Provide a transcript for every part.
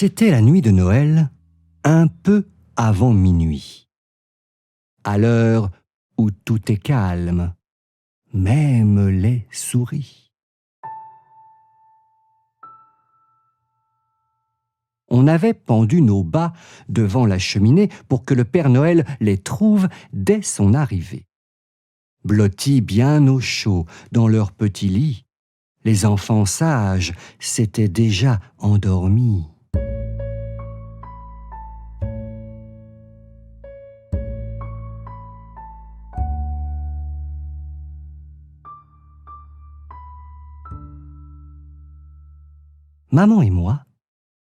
C'était la nuit de Noël, un peu avant minuit. À l'heure où tout est calme, même les souris. On avait pendu nos bas devant la cheminée pour que le Père Noël les trouve dès son arrivée. Blottis bien au chaud dans leur petit lit, les enfants sages s'étaient déjà endormis. Maman et moi,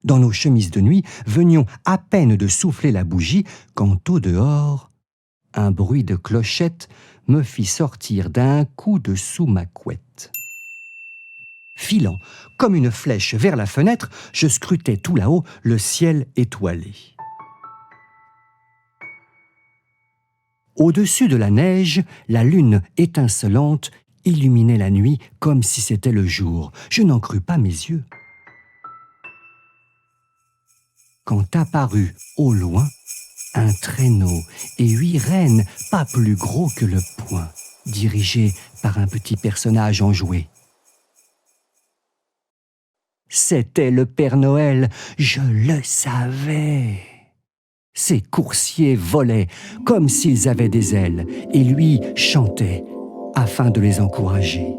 dans nos chemises de nuit, venions à peine de souffler la bougie quand au dehors, un bruit de clochette me fit sortir d'un coup de sous ma couette. Filant comme une flèche vers la fenêtre, je scrutais tout là-haut le ciel étoilé. Au-dessus de la neige, la lune étincelante illuminait la nuit comme si c'était le jour. Je n'en crus pas mes yeux. Quand apparut au loin un traîneau et 8 rennes pas plus gros que le poing, dirigés par un petit personnage enjoué. C'était le Père Noël, je le savais. Ses coursiers volaient comme s'ils avaient des ailes et lui chantait afin de les encourager.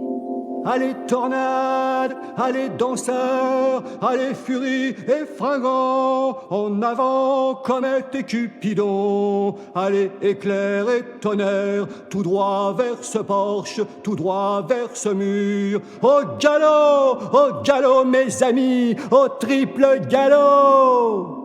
Allez tornade, allez danseurs, allez furie et fringants, en avant comète et Cupidon, allez éclair et tonnerre, tout droit vers ce porche, tout droit vers ce mur. Au galop mes amis, au triple galop.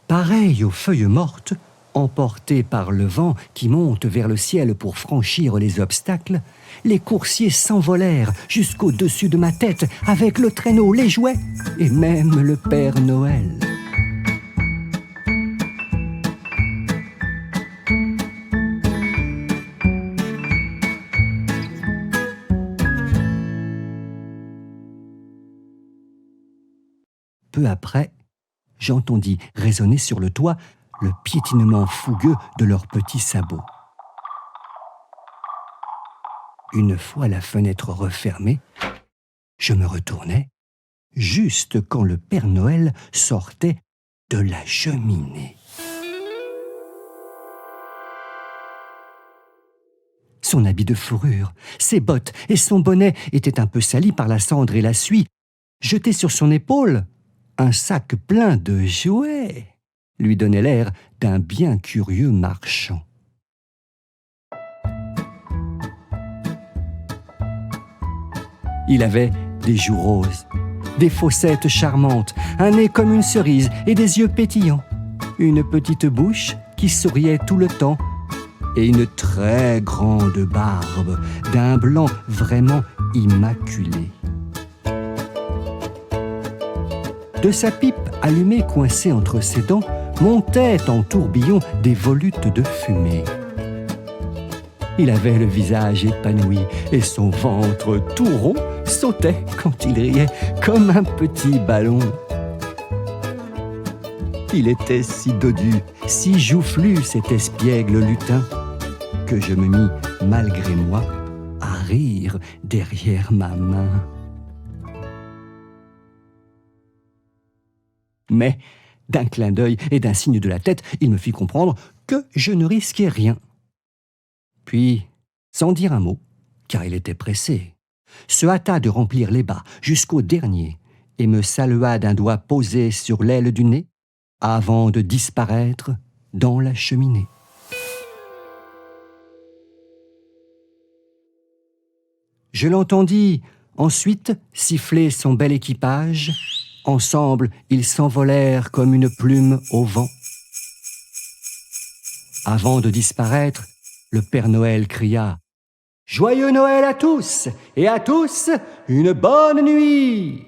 Pareil aux feuilles mortes, emportés par le vent qui monte vers le ciel pour franchir les obstacles, les coursiers s'envolèrent jusqu'au-dessus de ma tête avec le traîneau, les jouets et même le Père Noël. Peu après, j'entendis résonner sur le toit le piétinement fougueux de leurs petits sabots. Une fois la fenêtre refermée, je me retournai, juste quand le Père Noël sortait de la cheminée. Son habit de fourrure, ses bottes et son bonnet étaient un peu salis par la cendre et la suie. Jeté sur son épaule, un sac plein de jouets lui donnait l'air d'un bien curieux marchand. Il avait des joues roses, des fossettes charmantes, un nez comme une cerise et des yeux pétillants, une petite bouche qui souriait tout le temps et une très grande barbe d'un blanc vraiment immaculé. De sa pipe allumée coincée entre ses dents, montaient en tourbillon des volutes de fumée. Il avait le visage épanoui et son ventre tout rond sautait quand il riait comme un petit ballon. Il était si dodu, si joufflu cet espiègle lutin, que je me mis, malgré moi, à rire derrière ma main. Mais, d'un clin d'œil et d'un signe de la tête, il me fit comprendre que je ne risquais rien. Puis, sans dire un mot, car il était pressé, se hâta de remplir les bas jusqu'au dernier et me salua d'un doigt posé sur l'aile du nez avant de disparaître dans la cheminée. Je l'entendis ensuite siffler son bel équipage. Ensemble, ils s'envolèrent comme une plume au vent. Avant de disparaître, le Père Noël cria « Joyeux Noël à tous, et à tous, une bonne nuit !»